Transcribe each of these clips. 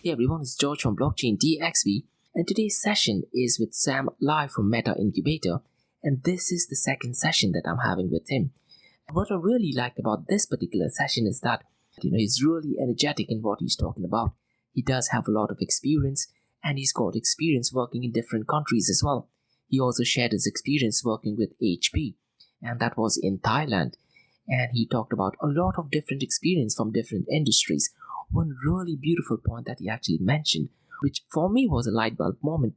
Hey everyone, it's George from Blockchain DXB, and today's session is with Sam Lai from MetaIncubator, and this is the second session that I'm having with him. What I really liked about this particular session is that he's really energetic in what he's talking about. He does have a lot of experience, and he's got experience working in different countries as well. He also shared his experience working with HP, and that was in Thailand. And he talked about a lot of different experience from different industries. One really beautiful point that he actually mentioned, which for me was a light bulb moment,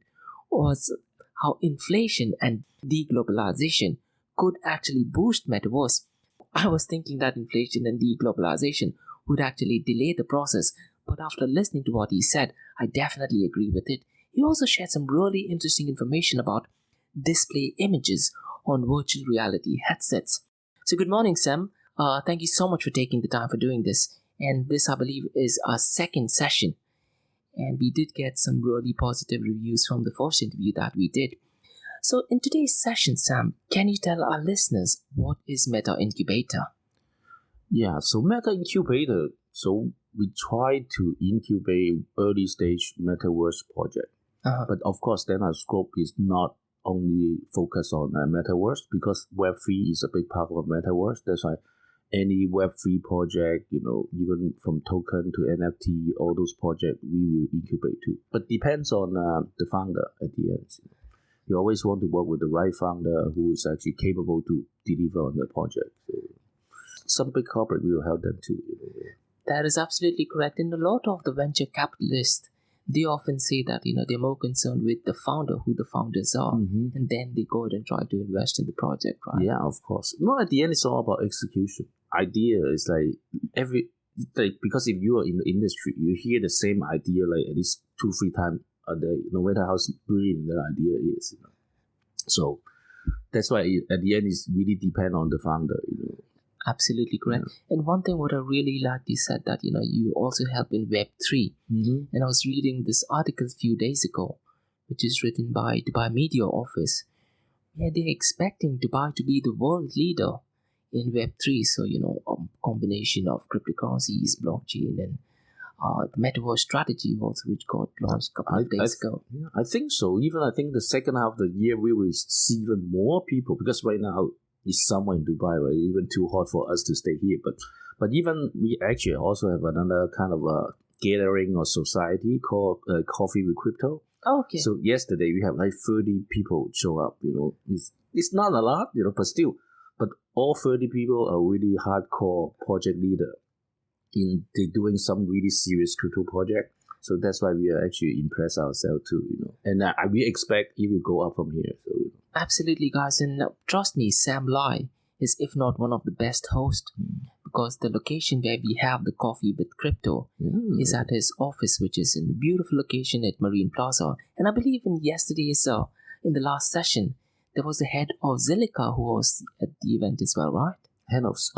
was how inflation and deglobalization could actually boost Metaverse. I was thinking that inflation and deglobalization would actually delay the process, but after listening to what he said, I definitely agree with it. He also shared some really interesting information about display images on virtual reality headsets. So good morning, Sam. Thank you so much for taking the time for doing this. And this, I believe, is our second session. And we did get some really positive reviews from the first interview that we did. So in today's session, Sam, can you tell our listeners what is MetaIncubator? Yeah, so MetaIncubator, so we try to incubate early stage Metaverse project. But of course, then our scope is not only focused on Metaverse, because Web3 is a big part of Metaverse. That's why any Web3 project, even from token to NFT, all those projects we will incubate too. But depends on the founder at the end. You always want to work with the right founder who is actually capable to deliver on the project. So some big corporate will help them too. That is absolutely correct. And a lot of the venture capitalists, they often say that they're more concerned with the founder, who the founders are, and then they go ahead and try to invest in the project, right? Yeah, of course. No, at the end, it's all about execution. Idea is because if you are in the industry, you hear the same idea like at least 2-3 times a day, no matter how brilliant the idea is. So that's why at the end it's really depend on the founder. Absolutely correct. Yeah. And one thing what I really liked, you said that you also help in Web3. And I was reading this article a few days ago, which is written by Dubai Media Office, where they're expecting Dubai to be the world leader in Web3. So a combination of cryptocurrencies, blockchain, and the Metaverse strategy also, which got launched a couple of days ago. Yeah, I think so. Even I think the second half of the year we will see even more people, because right now it's summer in Dubai, right? Even too hot for us to stay here. But even we actually also have another kind of a gathering or society called Coffee with Crypto. Oh, okay. So yesterday we have like 30 people show up. It's not a lot, but still. But all 30 people are really hardcore project leader. They're doing some really serious crypto project. So that's why we are actually impressed ourselves too, And we expect it will go up from here. So. Absolutely, guys. And trust me, Sam Lai is, if not one of the best hosts, because the location where we have the Coffee with Crypto is at his office, which is in the beautiful location at Marina Plaza. And I believe in the last session, there was the head of Zilliqa who was at the event as well, right?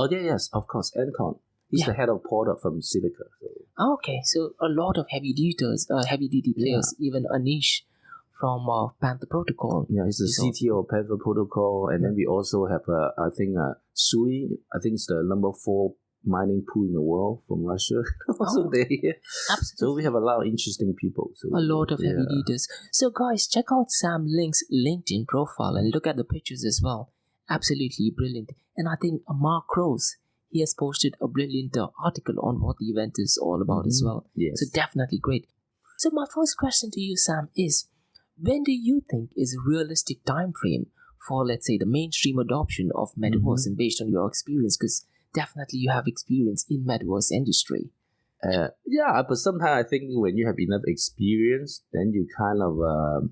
Yes, of course, Anton. He's the head of product from Zilliqa. So. Okay, so a lot of heavy duty players, even Anish from Panther Protocol. Yeah, he's the CTO of Panther Protocol, and then we also have Sui. I think it's the number 4 mining pool in the world from Russia. Also there. Absolutely. So we have a lot of interesting people. So, a lot of heavy duties. So guys, check out Sam Link's LinkedIn profile and look at the pictures as well. Absolutely brilliant. And I think Mark Rose, he has posted a brilliant article on what the event is all about as well. Yes. So definitely great. So my first question to you, Sam, is when do you think is a realistic time frame for, let's say, the mainstream adoption of Metaverse, and based on your experience, because definitely you have experience in Metaverse industry. But sometimes I think when you have enough experience, then you kind of,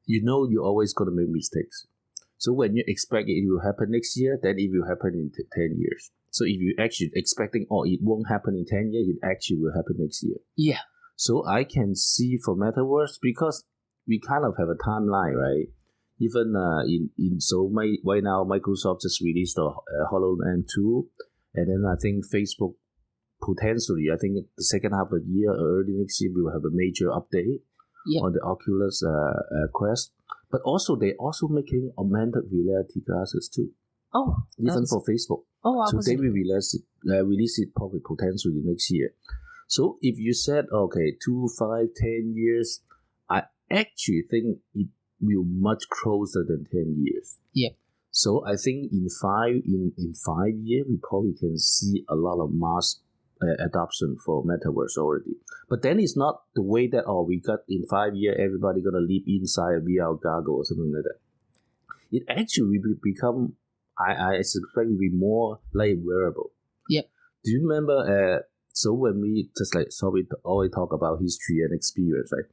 you're always going to make mistakes. So when you expect it will happen next year, then it will happen in 10 years. So if you're actually expecting, it won't happen in 10 years, it actually will happen next year. Yeah. So I can see for Metaverse, because we kind of have a timeline, right? Even right now, Microsoft just released the HoloLens 2, and then I think Facebook potentially, I think the second half of the year or early next year, we will have a major update on the Oculus Quest. But also, they're also making augmented reality glasses too. Oh, even for Facebook. Oh, so they will release it probably potentially next year. So if you said, okay, 2, 5, 10 years, I actually think it will much closer than 10 years. Yep. So I think in 5 years, we probably can see a lot of mass adoption for Metaverse already. But then it's not the way that, we got in 5 years, everybody going to live inside a VR goggle or something like that. It actually will become, I suspect, will be more like wearable. Yep. Do you remember, so when we just we always talk about history and experience, right?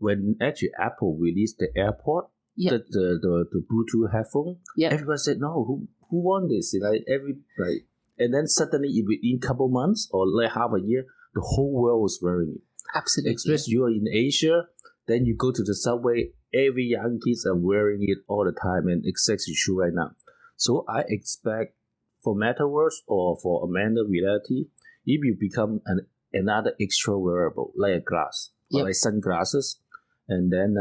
When actually Apple released the AirPod, the Bluetooth headphone, everybody said, no, who won this? And then suddenly in a couple months or like half a year, the whole world was wearing it. Absolutely. Especially you are in Asia, then you go to the subway, every young kids are wearing it all the time, and it's actually true right now. So I expect for Metaverse or for augmented reality, it will become another extra wearable, like a glass, or like sunglasses, and then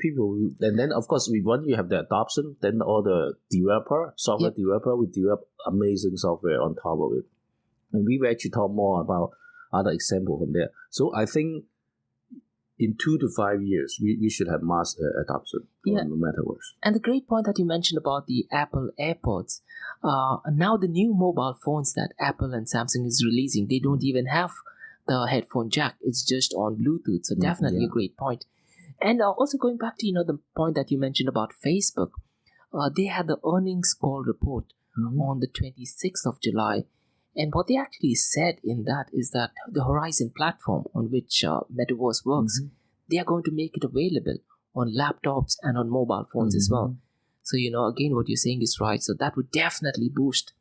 people, and then of course, once you have the adoption, then all the software developer will develop amazing software on top of it. And we will actually talk more about other examples from there. So I think in 2 to 5 years, we should have mass adoption on the Metaverse. And the great point that you mentioned about the Apple AirPods, now the new mobile phones that Apple and Samsung is releasing, they don't even have the headphone jack. It's just on Bluetooth. So definitely a great point. And also going back to, the point that you mentioned about Facebook, they had the earnings call report on the 26th of July. And what they actually said in that is that the Horizon platform on which Metaverse works, they are going to make it available on laptops and on mobile phones as well. So, again, what you're saying is right. So that would definitely boost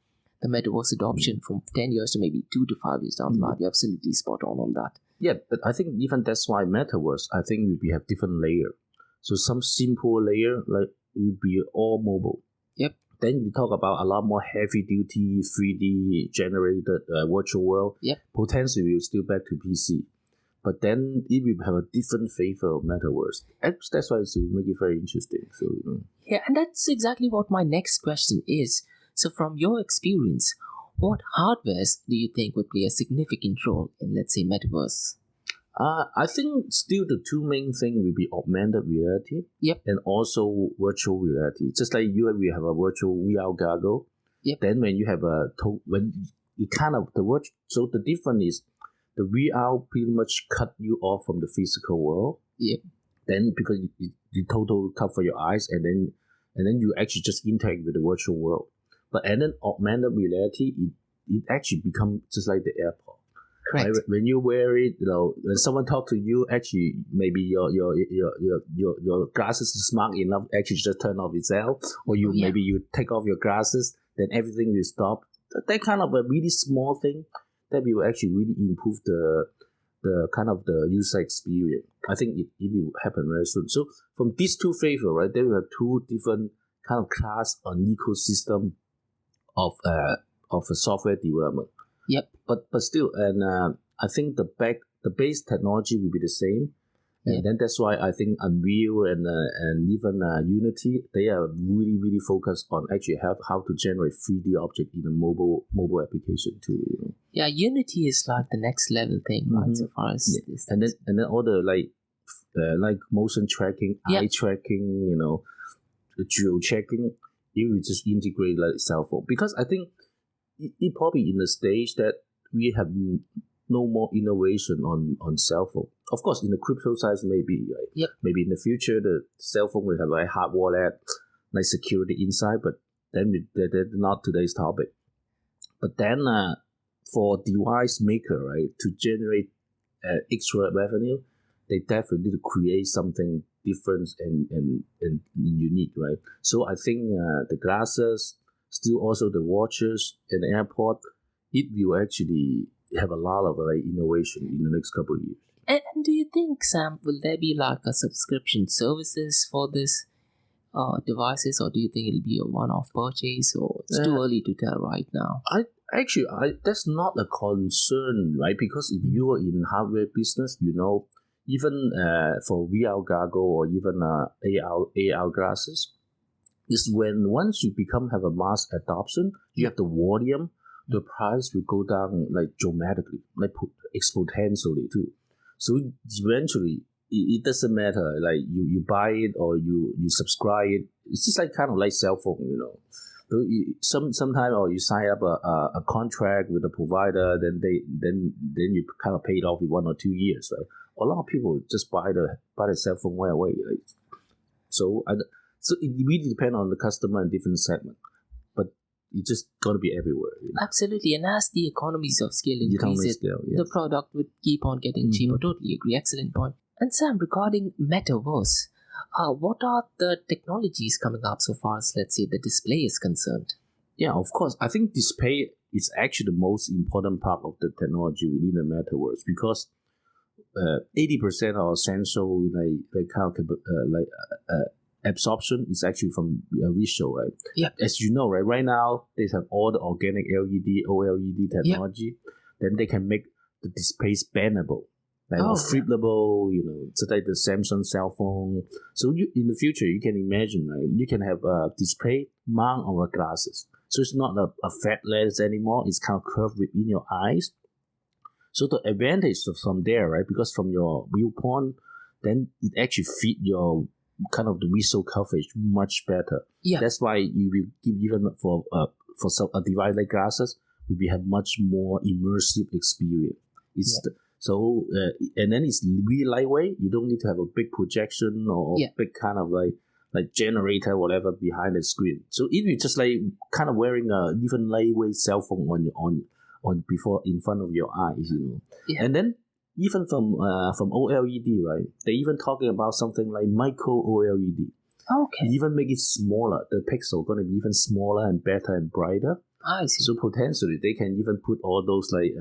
the Metaverse adoption from 10 years to maybe 2 to 5 years down the line. You're absolutely spot on that. Yeah, but I think even that's why Metaverse, I think we have different layer. So some simple layer, like will be all mobile. Yep. Then we talk about a lot more heavy-duty 3D generated virtual world. Yep. Potentially, we'll still back to PC. But then it will have a different flavor of Metaverse. And that's why it will make it very interesting. So Yeah, and that's exactly what my next question is. So from your experience, what hardwares do you think would play a significant role in, let's say, Metaverse? I think still the two main things will be augmented reality and also virtual reality. Just like we have a virtual VR goggle. Then when you have so the difference is the VR pretty much cut you off from the physical world. Then because you total cover your eyes, and then you actually just interact with the virtual world. And then augmented reality, it actually becomes just like the AirPod. Correct. Right? When you wear it, when someone talks to you, actually maybe your glasses is smart enough, actually just turn off itself, or maybe you take off your glasses, then everything will stop. That kind of a really small thing that will actually really improve the kind of the user experience. I think it will happen very soon. So from these two flavors, right, there we have two different kind of class or ecosystem of a software development. But still, and I think the base technology will be the same, and then that's why I think Unreal and even Unity, they are really really focused on actually how to generate 3D object in a mobile application too. Yeah, Unity is like the next level thing, right? So far as this, and then all the like motion tracking, eye tracking, the geo checking, it will just integrate like cell phone, because I think it probably in the stage that we have no more innovation on cell phone. Of course, in the crypto side, maybe maybe in the future the cell phone will have a hard wallet, like security inside. But then that's not today's topic. But then for device maker, right, to generate extra revenue, they definitely need to create something different and unique, right? So I think the glasses, still also the watches and the AirPod, it will actually have a lot of innovation in the next couple of years. And do you think, Sam, will there be like a subscription services for this devices, or do you think it'll be a one-off purchase, or it's too early to tell right now? That's not a concern, right? Because if you are in hardware business, even for VR goggle or even AR glasses, is when once you have a mass adoption, you have the volume the price will go down like dramatically, like exponentially too. So eventually, it doesn't matter. Like you buy it or you subscribe it. It's just like kind of like cell phone, you know. So sometime or you sign up a contract with a provider, then you kind of pay it off in 1 or 2 years, right? A lot of people just buy the cell phone right away. Right? So it really depends on the customer and different segment, but it's just gonna be everywhere. You know? Absolutely, and as the economies of scale increase, the product would keep on getting cheaper. Totally agree. Excellent point. And Sam, regarding Metaverse, what are the technologies coming up so far as, let's say, the display is concerned? Yeah, of course. I think display is actually the most important part of the technology within the Metaverse, because 80% of sensor absorption is actually from visual, right? Yeah. As you know, right now they have all the organic LED, OLED technology. Then they can make the displays bendable, like flippable, you know, so like the Samsung cell phone. So in the future, you can imagine, right? You can have a display mount on the glasses. So it's not a flat lens anymore. It's kind of curved within your eyes. So the advantage from there, right? Because from your viewpoint, then it actually fit your kind of the visual coverage much better. Yeah. That's why you will give even for some a device like glasses, we will have much more immersive experience. And then it's really lightweight. You don't need to have a big projection or big kind of like generator, whatever, behind the screen. So if you just like kind of wearing a even lightweight cell phone on before in front of your eyes, you know. Yeah. And then even from OLED, right? They even talking about something like micro OLED. Okay. Even make it smaller. The pixel going to be even smaller and better and brighter. I see. So potentially they can even put all those like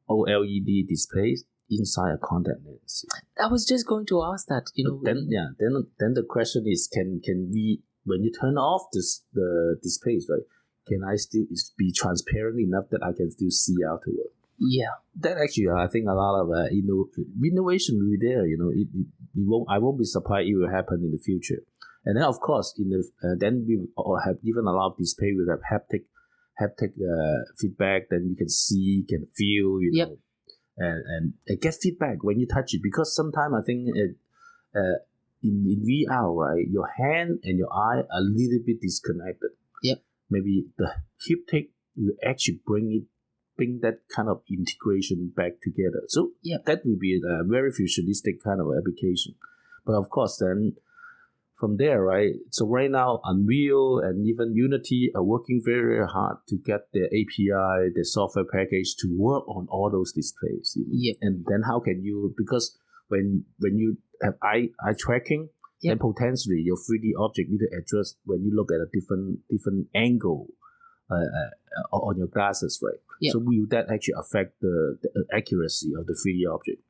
OLED displays inside a contact lens. I was just going to ask that, you know. Then the question is, can we, when you turn off the displays, right? Can I still be transparent enough that I can still see afterward? Yeah. That actually, I think a lot of innovation will be there. You know, I won't be surprised it will happen in the future. And then of course, then we have even a lot of display with have haptic feedback. Then you can see, can feel, you know, and get feedback when you touch it. Because sometimes I think in VR, right, your hand and your eye are a little bit disconnected. Yep. Maybe the haptic will actually bring that kind of integration back together. So that will be a very futuristic kind of application. But of course, then from there, right? So right now, Unreal and even Unity are working very, very hard to get the API, the software package to work on all those displays. You know? Yep. And then how can you? Because when you have eye tracking, then potentially your 3D object need to adjust when you look at a different angle on your glasses, right? Yep. So will that actually affect the accuracy of the 3D object?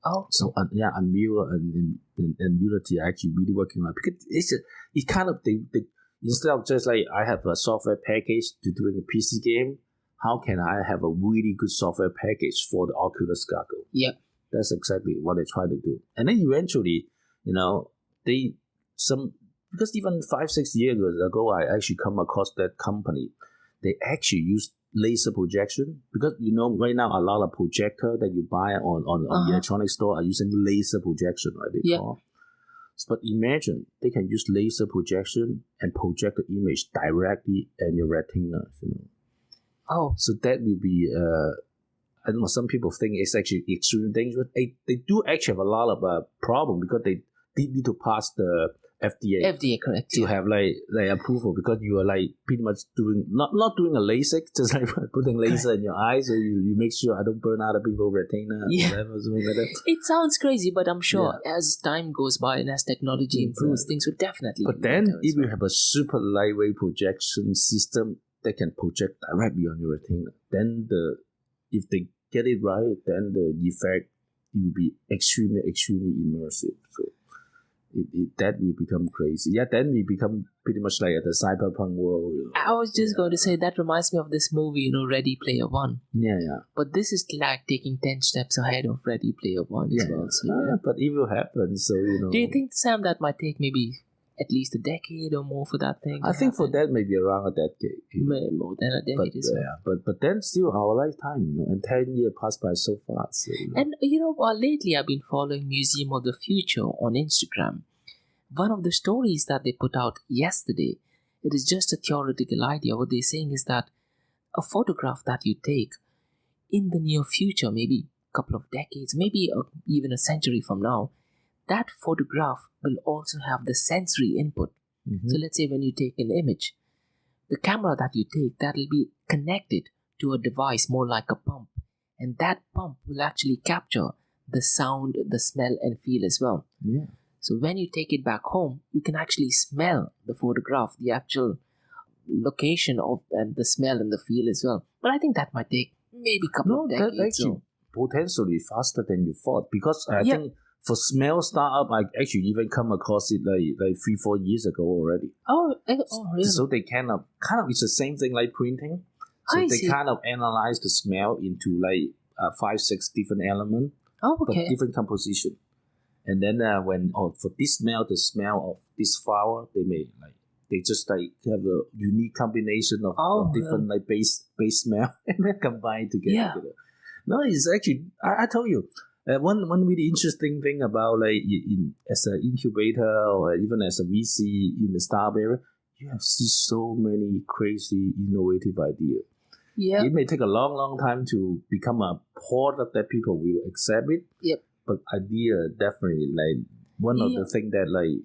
Oh, so Unreal and Unity are actually really working on it, because it's kind of they instead of just like I have a software package to doing a PC game, how can I have a really good software package for the Oculus goggle? Yeah, that's exactly what they try to do. And then eventually, you know, because even 5-6 years ago, I actually come across that company. They actually use laser projection, because you know right now a lot of projector that you buy on the electronic store are using laser projection, right? They call. But imagine they can use laser projection and project the image directly in your retina. You know? Oh, so that will be I don't know. Some people think it's actually extremely dangerous. They do actually have a lot of problem, because they need to pass the FDA correct, to have like approval, because you are like pretty much doing not doing a LASIK, just like putting laser in your eyes, so you make sure I don't burn out of people's retina or whatever, something like that. It sounds crazy, but I'm sure as time goes by and as technology improves, things will definitely. But then if you have a super lightweight projection system that can project directly on your retina, then if they get it right, then the effect will be extremely immersive. So that will become crazy. Yeah, then we become pretty much like the cyberpunk world. You know? I was just going to say that reminds me of this movie, you know, Ready Player One. Yeah. But this is like taking 10 steps ahead of Ready Player One as well. So, but it will happen. So you know. Do you think, Sam, that might take maybe at least a decade or more for that thing? I think for that maybe around a decade. More than a decade as well. Yeah, but then still our lifetime, and 10 years passed by so fast. And lately I've been following Museum of the Future on Instagram. One of the stories that they put out yesterday, it is just a theoretical idea. What they're saying is that a photograph that you take in the near future, maybe a couple of decades, maybe even a century from now, that photograph will also have the sensory input. Mm-hmm. So let's say when you take an image, the camera that you take, that will be connected to a device more like a pump. And that pump will actually capture the sound, the smell and feel as well. Yeah. So when you take it back home, you can actually smell the photograph, the actual location of and the smell and the feel as well. But I think that might take maybe a couple of decades. That's actually potentially faster than you thought, because I think for smell startup, I actually even come across it like 3-4 years ago already. Oh, really? So they kind of it's the same thing like printing. So they kind of analyze the smell into like 5-6 different elements, but different composition. And then for this smell, the smell of this flower, they just like have a unique combination of different like base smell and then combine together. Yeah. No, it's actually I told you. One really interesting thing about like as an incubator or even as a VC in the startup area, you have seen so many crazy innovative ideas. Yeah. It may take a long time to become a product that people will accept it. Yep. But idea definitely like one of the things that like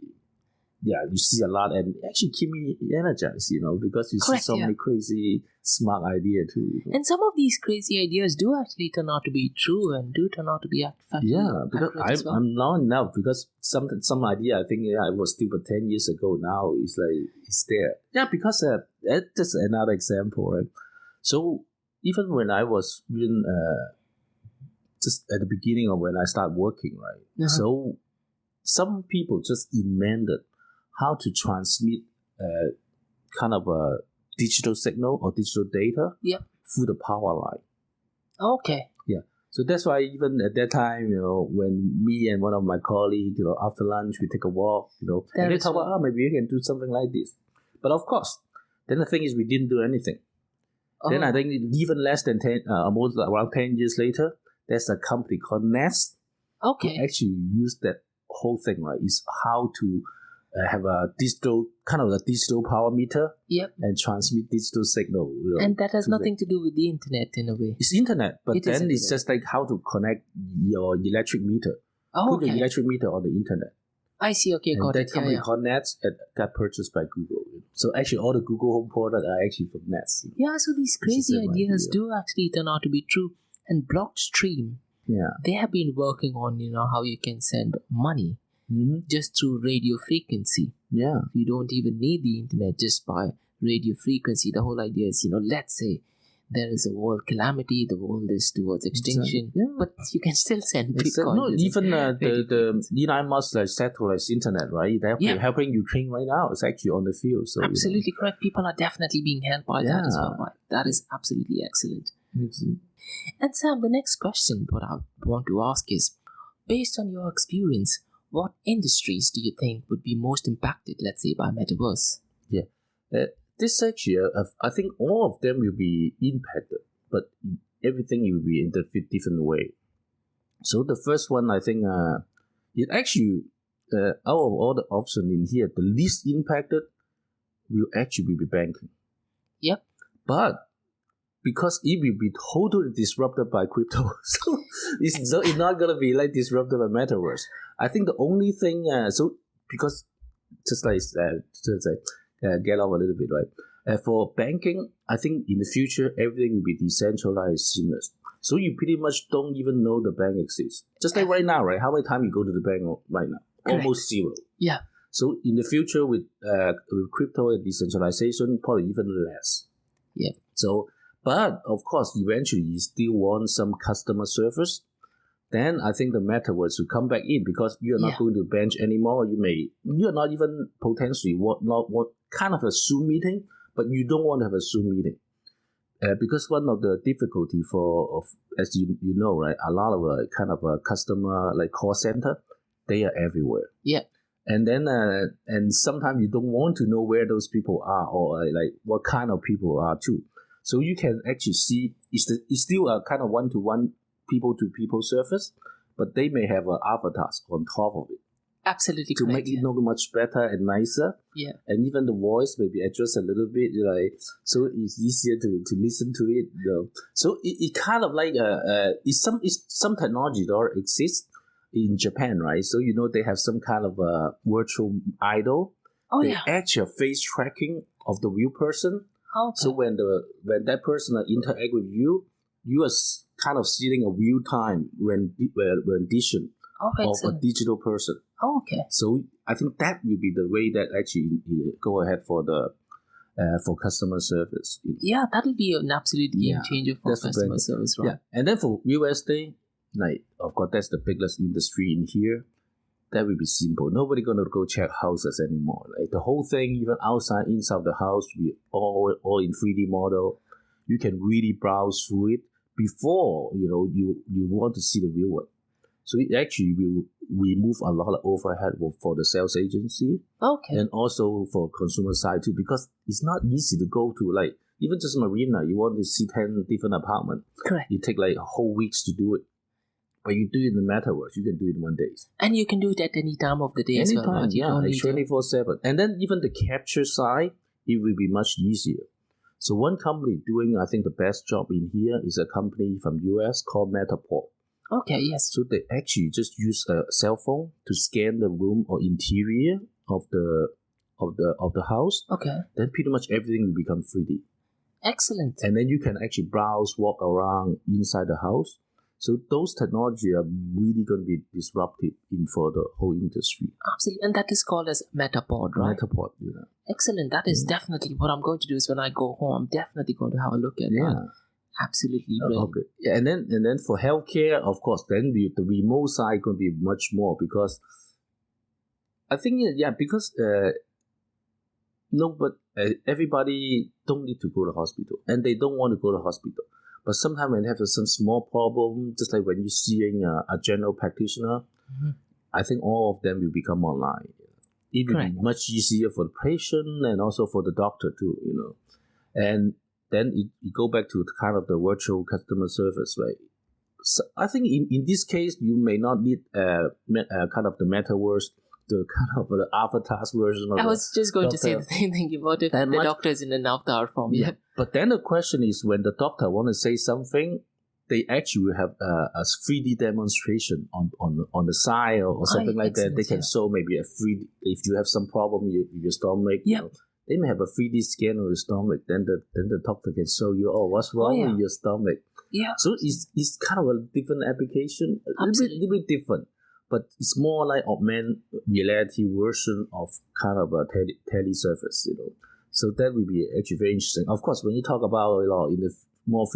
you see a lot and actually keep me energized, because you see so many crazy smart ideas too. And some of these crazy ideas do actually turn out to be true and do turn out to be because I'm now because some idea I think it was still but 10 years ago now it's like it's there. Yeah, because that's just another example, right? So even when I was even just at the beginning of when I started working, right? Uh-huh. So some people just invented how to transmit kind of a digital signal or digital data through the power line. Okay. Yeah. So that's why even at that time, when me and one of my colleagues, after lunch, we take a walk, and they talk about, maybe we can do something like this. But of course, then the thing is we didn't do anything. Oh. Then I think even less than 10, almost around 10 years later, there's a company called Nest. Okay. Who actually use that whole thing, right? Is how to have a digital power meter and transmit digital signal. And that has nothing to do with the internet in a way. It's internet, but then it's just like how to connect your electric meter. Oh, Put the electric meter on the internet. I see, okay, and got that it. That company called Nets got purchased by Google. So actually all the Google Home products are actually from Nets. Yeah, so these crazy ideas do actually turn out to be true. And Blockstream, they have been working on, how you can send money just through radio frequency. Yeah. You don't even need the internet, just by radio frequency. The whole idea is, let's say there is a world calamity, the world is towards extinction, but you can still send Bitcoin. No, even the Elon Musk satellite internet, right? They're helping Ukraine right now. It's actually on the field. So absolutely correct. People are definitely being helped by that as well, right? That is absolutely excellent. And Sam, the next question what I want to ask is, based on your experience, what industries do you think would be most impacted, let's say, by Metaverse? Yeah. This actually, I think all of them will be impacted, but everything will be in a different way. So the first one, I think, it actually, out of all the options in here, the least impacted will actually be banking. Yep. But because it will be totally disrupted by crypto, so it's not going to be like disrupted by Metaverse. I think the only thing, because just like get off a little bit, right? For banking, I think in the future, everything will be decentralized, seamless. So you pretty much don't even know the bank exists. Just like right now, right? How many times you go to the bank right now? Correct. Almost zero. Yeah. So in the future, with crypto and decentralization, probably even less. Yeah. So, but of course, eventually you still want some customer service. Then I think the Metaverse will come back in because you're not going to bench anymore. You're not even potentially what kind of a Zoom meeting, but you don't want to have a Zoom meeting. Because one of the difficulty as you know, right, a lot of kind of a customer like call center, they are everywhere. Yeah. And then and sometimes you don't want to know where those people are or like what kind of people are too. So you can actually see it's still a kind of one-to-one people-to-people service, but they may have avatars on top of it. Absolutely to correct, make it look much better and nicer. Yeah. And even the voice may be adjusted a little bit, like so it's easier to listen to it. You know. So it kind of like it's some technology that already exists in Japan, right? So you know they have some kind of a virtual idol. Oh they yeah. actually face tracking of the real person. Okay. So when that person interact with you, you are kind of seeing a real time rendition of a digital person. Oh, okay. So I think that will be the way that actually go ahead for the for customer service. Yeah, that'll be an absolute game changer for customer service, right? Yeah, and then for real estate, like of course that's the biggest industry in here. That will be simple. Nobody gonna go check houses anymore. Like the whole thing, even outside, inside the house, we all in 3D model. You can really browse through it before you want to see the real one. So it actually will remove a lot of overhead for the sales agency. Okay. And also for consumer side too, because it's not easy to go to like even just Marina. You want to see 10 different apartments. Correct. It take like whole weeks to do it. But you do it in the Metaverse, you can do it in 1 day. And you can do it at any time of the day as well. Anytime, yeah, like 24/7. And then even the capture side, it will be much easier. So one company doing, I think, the best job in here is a company from US called Metaport. Okay, yes. So they actually just use a cell phone to scan the room or interior of the house. Okay. Then pretty much everything will become 3D. Excellent. And then you can actually browse, walk around inside the house. So those technology are really going to be disruptive for the whole industry. Absolutely. And that is called as Metaport, right? Metaport, yeah. Excellent. That is definitely what I'm going to do is when I go home, I'm definitely going to have a look at that. Absolutely brilliant. Okay. Yeah, and then for healthcare, of course, then the remote side going to be much more because I think because everybody don't need to go to hospital and they don't want to go to hospital. But sometimes when they have some small problem, just like when you're seeing a general practitioner, I think all of them will become online. It will be much easier for the patient and also for the doctor too, And then you go back to kind of the virtual customer service, right? So I think in this case, you may not need kind of the Metaverse, the kind of the avatars version of I was just going to say the same thing about it. The doctor is in an avatar form. Yeah. But then the question is when the doctor want to say something, they actually will have a 3D demonstration on the side or something like that. They can show maybe a 3D, if you have some problem with your stomach. They may have a 3D scan of your stomach. Then the doctor can show you, what's wrong with your stomach. Yeah. So it's kind of a different application, a little bit different. But it's more like augmented reality version of kind of a teleservice, So that will be actually very interesting. Of course, when you talk about in the more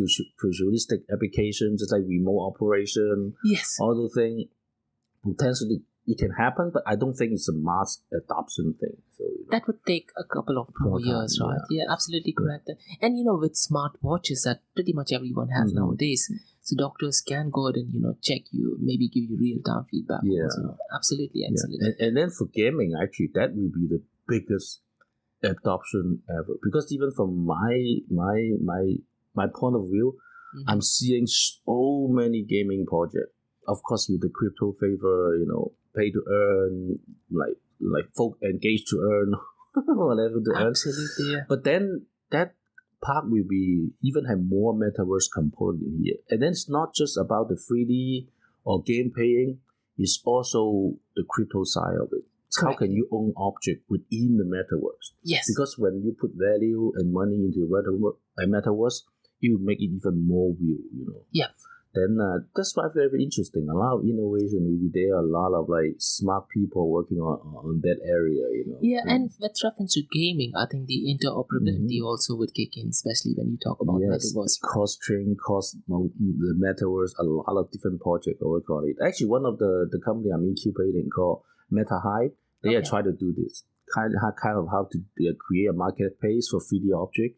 futuristic applications, just like remote operation, all the things, potentially it can happen, but I don't think it's a mass adoption thing. So that would take a couple of more years, right? Yeah, absolutely correct. And with smart watches that pretty much everyone has nowadays, so doctors can go ahead and check you, maybe give you real time feedback. Yeah, also. Absolutely excellent. Yeah. And then for gaming, actually, that will be the biggest adoption ever, because even from my point of view, I'm seeing so many gaming projects. Of course, with the crypto favor, pay to earn, like folk engage to earn, whatever to earn. Absolutely, yeah. But then that part will be even have more metaverse component in here, and then it's not just about the 3D or game paying. It's also the crypto side of it. How can you own object within the metaverse? Yes. Because when you put value and money into the metaverse, it will make it even more real, Yeah. Then that's why very interesting. A lot of innovation will be there. A lot of smart people working on that area, Yeah, and with reference to gaming, I think the interoperability also would kick in, especially when you talk about metaverse. The metaverse. A lot of different projects are working on it. Actually, one of the company I'm incubating called MetaHive, they are trying to do this kind of how to create a marketplace for 3D object.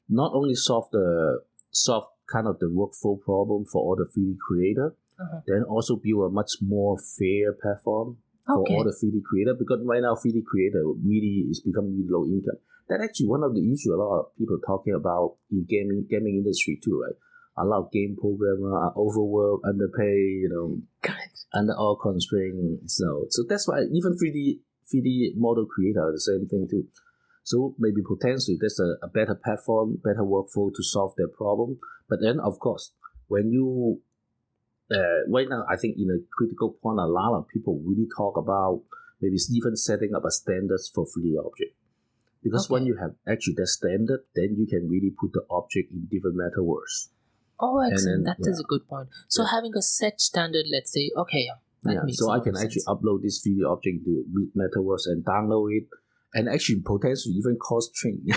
Not only solve kind of the workflow problem for all the 3D creator, then also build a much more fair platform for all the 3D creator, because right now 3D creator really is becoming really low income. That's actually one of the issues a lot of people talking about in gaming industry too, right? A lot of game programmers are overworked, underpaid, under all constraints. So that's why even 3D model creator are the same thing too. So maybe potentially there's a better platform, better workflow to solve their problem. But then, of course, when you right now, I think in a critical point, a lot of people really talk about maybe even setting up a standards for 3D object. Because when you have actually that standard, then you can really put the object in different metaverse. Oh, excellent. That is a good point. So having a set standard, let's say, so I can actually upload this 3D object to metaverse and download it. And actually, potentially even cost string.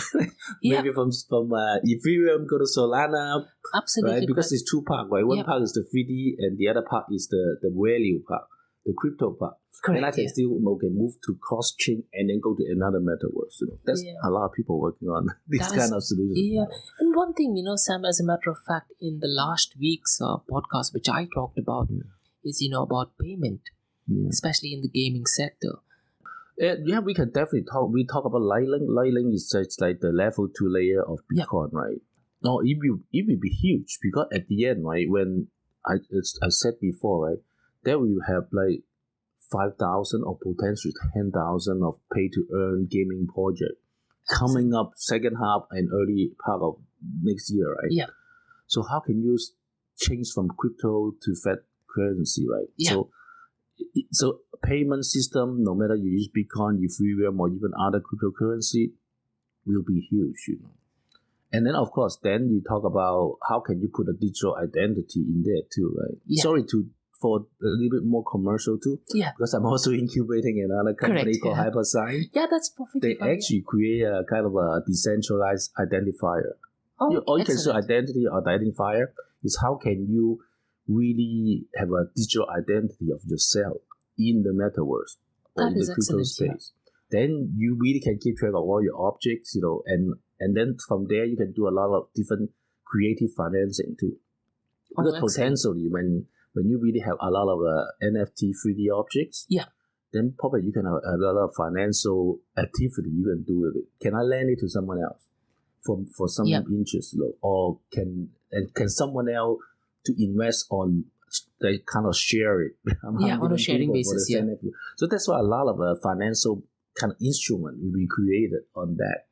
Maybe from Ethereum go to Solana. Absolutely. Right? Because it's two parts, right? One part is the 3D and the other part is the value part, the crypto part. Correct. And I can still move to cross chain and then go to another metaverse. That's a lot of people working on this kind of solution. Yeah. And one thing, Sam, as a matter of fact, in the last week's podcast, which I talked about, is, about payment, especially in the gaming sector. We can definitely talk. We talk about Lightning. Lightning is just like the level 2 layer of Bitcoin, right? No, it will be huge because at the end, right, when I said before, right, there we have like 5,000 or potentially 10,000 of pay-to-earn gaming project coming up second half and early part of next year, right? Yeah. So how can you change from crypto to fiat currency, right? Yeah. So payment system, no matter you use Bitcoin, Ethereum, or even other cryptocurrency, will be huge, And then, of course, then you talk about how can you put a digital identity in there too, right? Yeah. Sorry for a little bit more commercial too. Yeah. Because I'm also incubating another company called Hypersign. Yeah, that's perfectly fine. They actually create a kind of a decentralized identifier. Or you can say identity or identifier is how can you really have a digital identity of yourself in the metaverse or in the crypto space. Then you really can keep track of all your objects, and then from there you can do a lot of different creative financing too. Because potentially when you really have a lot of NFT 3D objects, then probably you can have a lot of financial activity you can do with it. Can I lend it to someone else for some interest, or can someone else to invest on, they kind of share it. On a sharing basis, So that's why a lot of financial kind of instrument will be created on that,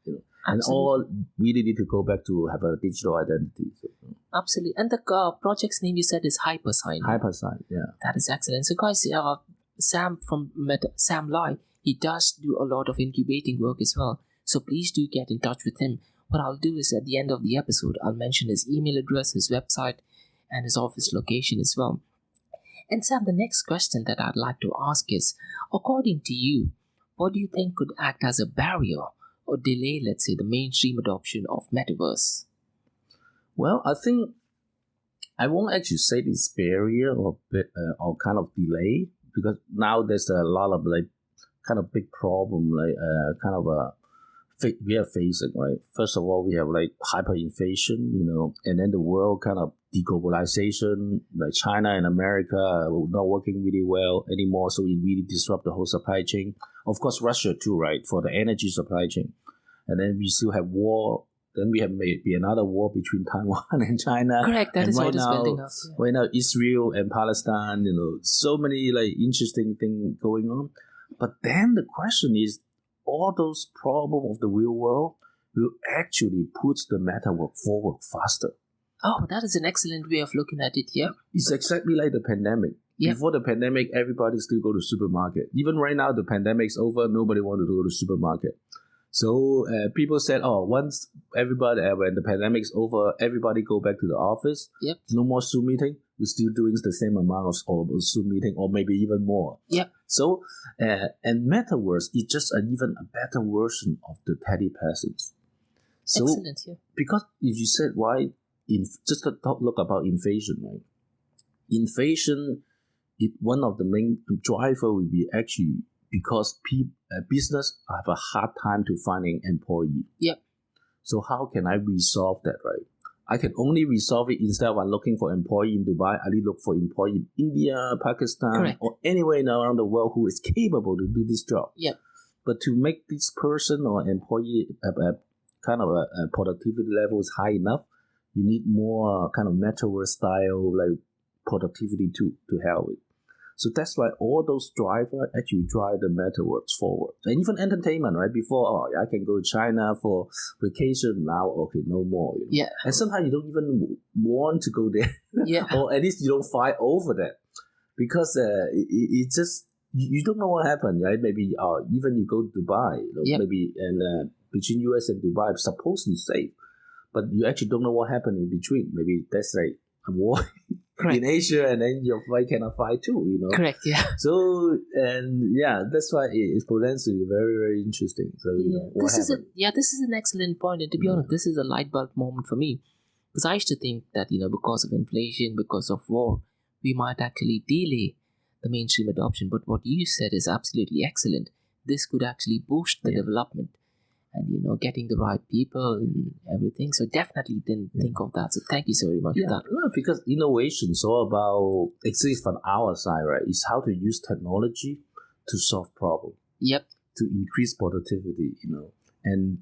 And all really need to go back to have a digital identity. Absolutely. And the project's name you said is Hypersign. Hypersign, yeah. That is excellent. So guys, Sam from Sam Lai, he does do a lot of incubating work as well. So please do get in touch with him. What I'll do is at the end of the episode, I'll mention his email address, his website, and his office location as well. And Sam, the next question that I'd like to ask is, according to you, what do you think could act as a barrier or delay, let's say, the mainstream adoption of Metaverse? Well, I think I won't actually say it's barrier or kind of delay, because now there's a lot of kind of big problem, we are facing, right? First of all, we have hyperinflation, and then the world kind of deglobalization, like China and America are not working really well anymore, so it really disrupt the whole supply chain. Of course, Russia too, right, for the energy supply chain. And then we still have war. Then we have maybe another war between Taiwan and China. Correct, that is what is building up. Yeah. Right now, Israel and Palestine, so many interesting things going on. But then the question is, all those problems of the real world will actually put the metaverse forward faster. Oh, that is an excellent way of looking at it, yeah. It's exactly like the pandemic. Yeah. Before the pandemic, everybody still go to supermarket. Even right now, the pandemic's over, nobody wanted to go to supermarket. So people said, once when the pandemic's over, everybody go back to the office. Yep. No more Zoom meeting. We're still doing the same amount of Zoom meeting, or maybe even more. Yep. So, and Metaverse is just even a better version of the telepresence. So, excellent, yeah. Because if you said why, just to look about inflation, right? Inflation, one of the main driver will be actually because business have a hard time to finding employee. Yep. So how can I resolve that, right? I can only resolve it instead of looking for employee in Dubai. I need to look for employee in India, Pakistan, Correct. or anywhere around the world who is capable to do this job. Yep. But to make this person or employee kind of a productivity level is high enough, you need more kind of Metaverse style like productivity to help it. So that's why all those drivers actually drive the Metaverse forward. And even entertainment, right? Before, I can go to China for vacation. Now, okay, no more. You know? Yeah. And sometimes you don't even want to go there. Yeah. Or at least you don't fight over that. Because it just, you don't know what happened, right? Maybe even you go to Dubai, maybe and between US and Dubai, it's supposedly safe. But you actually don't know what happened in between. Maybe that's like a war in Asia, and then your flight cannot fly too, you know. Correct, yeah. So, and yeah, that's why it's potentially very, very interesting. So, you know, this is an excellent point. And to be honest, this is a light bulb moment for me. Because I used to think that, you know, because of inflation, because of war, we might actually delay the mainstream adoption. But what you said is absolutely excellent. This could actually boost the development. And, you know, getting the right people and everything. So definitely didn't think of that. So thank you so very much for that. No, because innovation is all about, at least from our side, right, is how to use technology to solve problems. Yep. To increase productivity, you know. And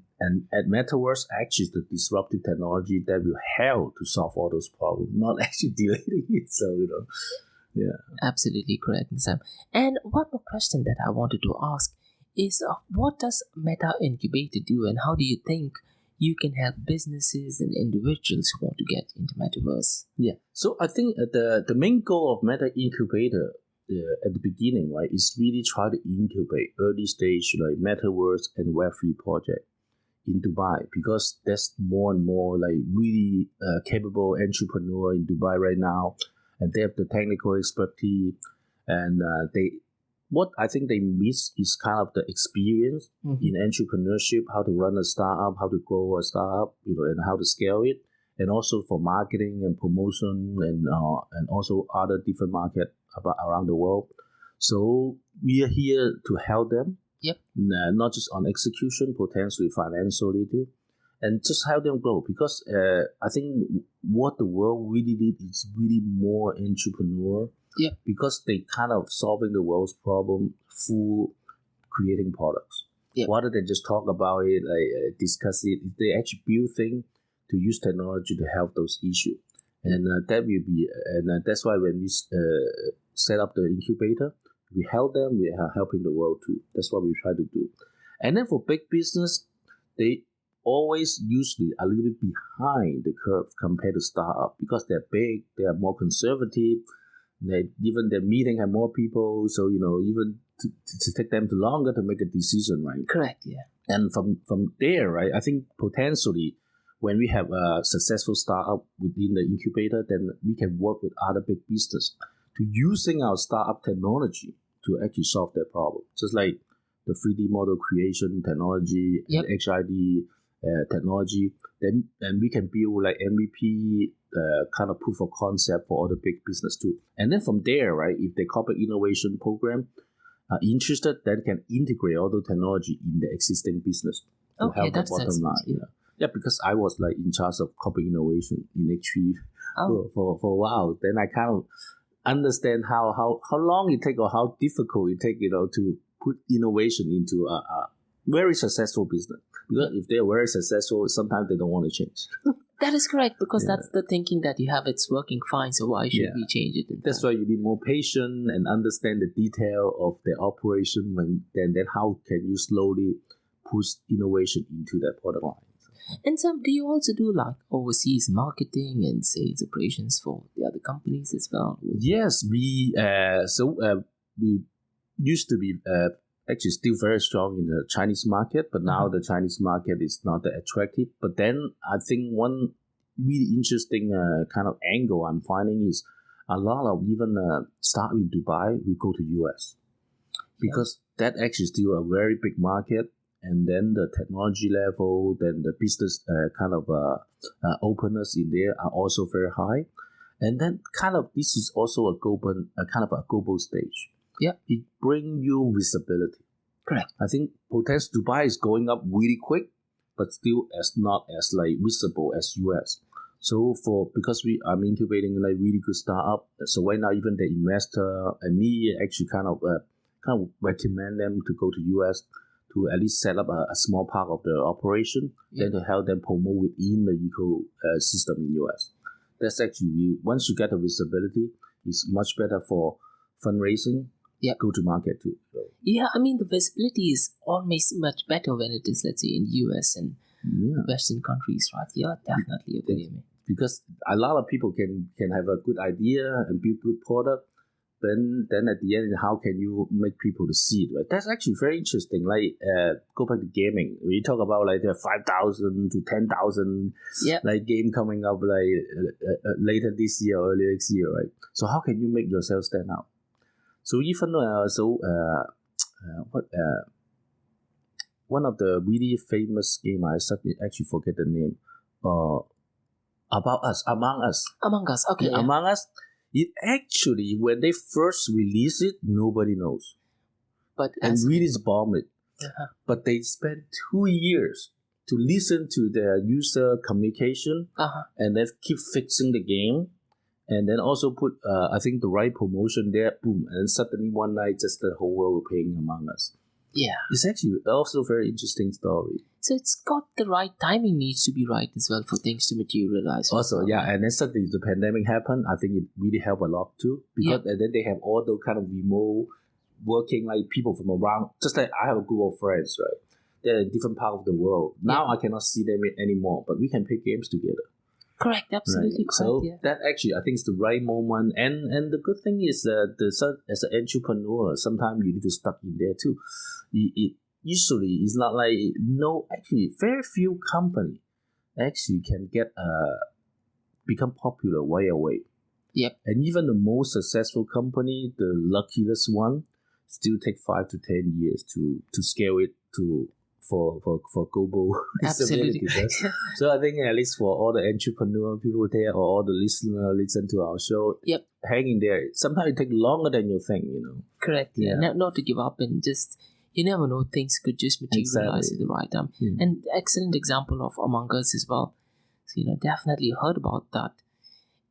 at Metaverse, actually, the disruptive technology that will help to solve all those problems, not actually delaying it. So, you know, yeah. Absolutely correct, Sam. And one more question that I wanted to ask is what does MetaIncubator do, and how do you think you can help businesses and individuals who want to get into Metaverse? Yeah, so I think the main goal of MetaIncubator at the beginning, right, is really try to incubate early stage like Metaverse and Web3 project in Dubai, because there's more and more like really capable entrepreneur in Dubai right now, and they have the technical expertise, and what I think they miss is kind of the experience in entrepreneurship, how to run a startup, how to grow a startup, you know, and how to scale it, and also for marketing and promotion, and also other different market around the world. So we are here to help them. Yep. Not just on execution, potentially financially too, and just help them grow. Because I think what the world really needs is really more entrepreneur. Yeah. Because they kind of solving the world's problem through creating products. Yeah. Rather than just talk about it, like discuss it, they actually build things to use technology to help those issues. And that will be, and that's why when we set up the incubator, we help them, we are helping the world too. That's what we try to do. And then for big business, they always usually a little bit behind the curve compared to startup, because they're big, they are more conservative. Even their meeting have more people, so you know, even to take them too longer to make a decision, right? Correct, yeah. And from there, right, I think potentially when we have a successful startup within the incubator, then we can work with other big business to using our startup technology to actually solve their problem. Just like the 3D model creation technology, and HID technology, then and we can build like MVP kind of proof of concept for all the big business too. And then from there, right, if the corporate innovation program are interested, then can integrate all the technology in the existing business to help the bottom line. Yeah, because I was like in charge of corporate innovation in HP for a while. Then I kind of understand how long it take or how difficult it take, you know, to put innovation into a very successful business. Because if they're very successful, sometimes they don't want to change. That is correct, because that's the thinking that you have. It's working fine, so why should we change it? That's why you need more patience and understand the detail of the operation. Then how can you slowly push innovation into that product line? And Sam, do you also do like overseas marketing and sales operations for the other companies as well? Yes, we used to be actually still very strong in the Chinese market, but now the Chinese market is not that attractive. But then I think one really interesting kind of angle I'm finding is a lot of even start in Dubai will go to US, because that actually is still a very big market. And then the technology level, then the business kind of openness in there are also very high. And then kind of this is also a global stage. Yeah, it brings you visibility. Correct. I think potential Dubai is going up really quick, but still not as like visible as US. So because I'm incubating like really good startup, so right now even the investor and me actually kind of recommend them to go to US to at least set up a small part of the operation, then to help them promote within the ecosystem in US. That's actually once you get the visibility, it's much better for fundraising. Go to market too. So. Yeah, I mean the visibility is always much better when it is, let's say, in US and Western countries, right? Yeah, definitely agree with me. Because a lot of people can have a good idea and build good product, then at the end, how can you make people to see it, right? That's actually very interesting. Like, go back to gaming. We talk about like the 5,000 to 10,000 like game coming up like later this year or early next year, right? So how can you make yourself stand out? So even one of the really famous game, I actually forget the name. Among Us. Okay. Among Us. It actually, when they first release it, nobody knows. And really bomb it. But they spent 2 years to listen to their user communication and then keep fixing the game. And then also put, I think, the right promotion there, boom. And suddenly one night, just the whole world were playing Among Us. Yeah. It's actually also a very interesting story. So it's got the right timing needs to be right as well for things to materialize. Also, and then suddenly the pandemic happened. I think it really helped a lot too. Because and then they have all the kind of remote working, like people from around, just like I have a group of friends, right? They're in different part of the world. Now I cannot see them anymore, but we can play games together. Correct, absolutely correct. So that actually, I think, is the right moment. And the good thing is that as an entrepreneur, sometimes you need to stuck in there too. Usually, it's not like actually, very few company actually can get become popular right away. Yep. And even the most successful company, the luckiest one, still take 5 to 10 years to scale it to for global Absolutely. So I think at least for all the entrepreneur people there or all the listeners listen to our show, hang in there. Sometimes it takes longer than you think, Correct. Yeah. Not to give up and just, you never know, things could just materialize at the right time. And excellent example of Among Us as well. So, definitely heard about that.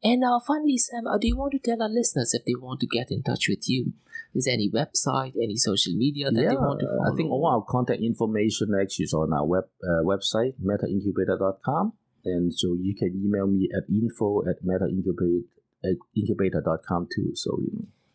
And finally, Sam, do you want to tell our listeners if they want to get in touch with you? Is there any website, any social media that they want to follow? I think all our contact information actually is on our website, MetaIncubator.com. And so you can email me at info@MetaIncubator.com too. So,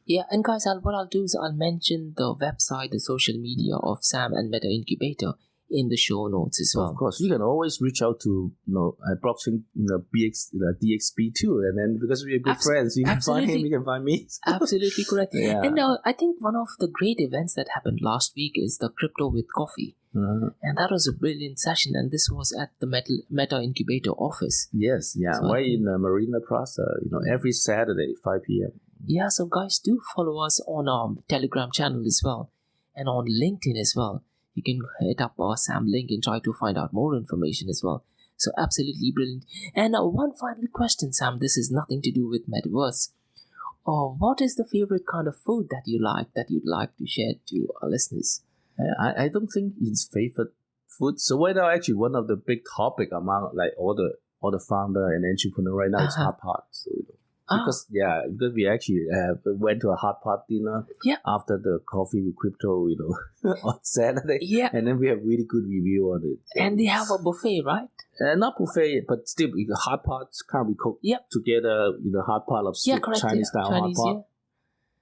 Yeah, and guys, what I'll do is I'll mention the website, the social media of Sam and MetaIncubator in the show notes as well. Of course, you can always reach out to blockchain DXP too, and then because we are good friends, you can find him, you can find me. Absolutely correct. And I think one of the great events that happened last week is the Crypto with Coffee, and that was a brilliant session. And this was at the MetaIncubator office. Yes, so right in Marina Plaza. Every Saturday 5 p.m. Yeah, so guys, do follow us on our Telegram channel as well, and on LinkedIn as well. You can hit up our Sam link and try to find out more information as well. So absolutely brilliant. And one final question, Sam. This is nothing to do with Metaverse. What is the favorite kind of food that you'd like to share to our listeners? I don't think it's favorite food. So right now, actually, one of the big topic among like all the founder and entrepreneur right now is hot pot. So, because we actually went to a hot pot dinner after the coffee with crypto, on Saturday. Yeah. And then we have really good review on it. So. And they have a buffet, right? Not buffet, but still hot pots can't be cooked together in a hot pot of Chinese style hot pot. Yeah.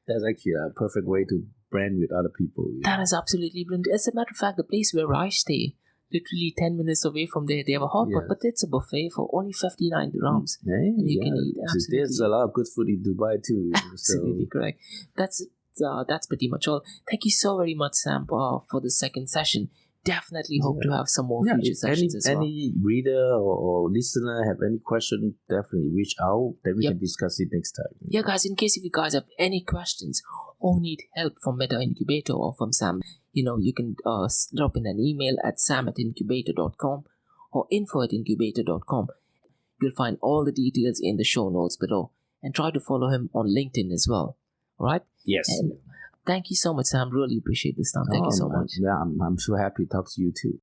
That's actually a perfect way to brand with other people. That is absolutely brilliant. As a matter of fact, the place where I stay, literally 10 minutes away from there, they have a hot pot, but it's a buffet for only 59 dirhams. And you can eat. Absolutely. There's a lot of good food in Dubai too. Absolutely correct. That's pretty much all. Thank you so very much, Sam, for the second session. Definitely hope to have some more future sessions as well. Any reader or listener have any question, definitely reach out. Then we can discuss it next time. Yeah, guys, in case if you guys have any questions or need help from MetaIncubator or from Sam, you can drop in an email at sam@incubator.com or info@incubator.com. You'll find all the details in the show notes below. And try to follow him on LinkedIn as well. All right? Yes. And thank you so much, Sam. Really appreciate this time. Thank you so much. Yeah, I'm so happy to talk to you too.